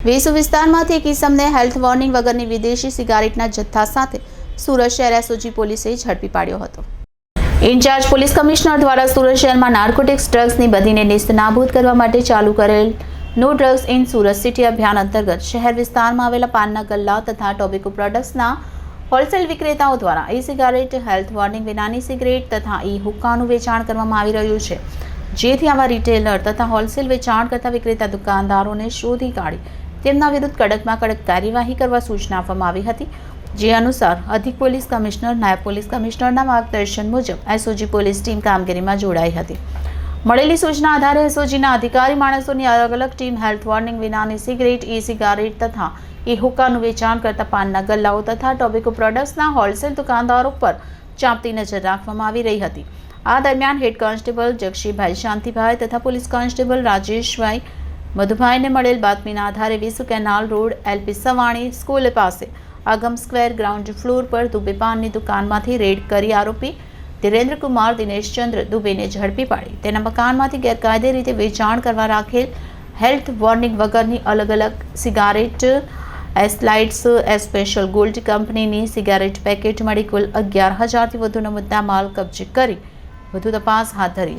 વેસુ વિસ્તારમાંથી એક ઇસમને health warning વગરની વિદેશી સિગારેટના જથ્થા સાથે સુરત શહેર એસઓજી પોલીસે ઝડપી પાડ્યો હતો। ઇન્ચાર્જ પોલીસ કમિશનર દ્વારા સુરત શહેરમાં નાર્કોટિક્સ ડ્રગ્સની બધીને નેસ્તનાબૂદ કરવા માટે ચાલુ કરેલ no drugs in Surat city અભિયાન અંતર્ગત શહેર વિસ્તારમાં આવેલા પાનના ગલ્લા તથા ટોબેકો પ્રોડક્ટ્સના હોલસેલ વિક્રેતાઓ દ્વારા ઈ સિગારેટ, હેલ્થ વોર્નિંગ વિનાની સિગરેટ તથા ઈ હુક્કાનું વેચાણ કરવામાં આવી રહ્યું છે, જેથી આવા રિટેલર તથા હોલસેલ વેચાણ કરતા વિક્રેતા દુકાનદારોને શોધી કાઢી તેમના વિરુદ્ધ કડકમાં કડક કાર્યવાહી કરવા સૂચના આપવામાં આવી હતી। જે અનુસાર અધિક પોલીસ કમિશનર, નાયબ પોલીસ કમિશનરના માર્ગદર્શન મુજબ એસઓજી પોલીસ ટીમ કામગીરીમાં જોડાઈ હતી। મળેલી સૂચના આધારે એસઓજીના અધિકારી માણસોની અલગ અલગ ટીમ હેલ્થ વોર્નિંગ વિનાની સિગરેટ, ઈ સિગારેટ તથા ઈ હુક્કાનું વેચાણ કરતા પાનના ગલ્લાઓ તથા ટોબેકો પ્રોડક્ટ્સના હોલસેલ દુકાનદારો પર ચાંપતી નજર રાખવામાં આવી રહી હતી। આ દરમિયાન હેડ કોન્સ્ટેબલ જગશીભાઈ શાંતિભાઈ તથા પોલીસ કોન્સ્ટેબલ રાજેશભાઈ મધુભાઈને મળેલ બાતમીના આધારે Vesu canal road LP Savani school પાસે આગમ સ્ક્વેર ગ્રાઉન્ડ ફ્લોર પર દુબે પાનની દુકાનમાંથી રેડ કરી આરોપી ધીરેન્દ્રકુમાર દિનેશચંદ્ર દુબેને ઝડપી પાડી તેના મકાનમાંથી ગેરકાયદે રીતે વેચાણ કરવા રાખેલ હેલ્થ વોર્નિંગ વગરની અલગ અલગ સિગારેટ, એસલાઇટ્સ, સ્પેશિયલ ગોલ્ડ કંપનીની સિગારેટ પેકેટ મળી કુલ 11,000થી વધુનો મુદ્દામાલ કબજે કરી વધુ તપાસ હાથ ધરી છે।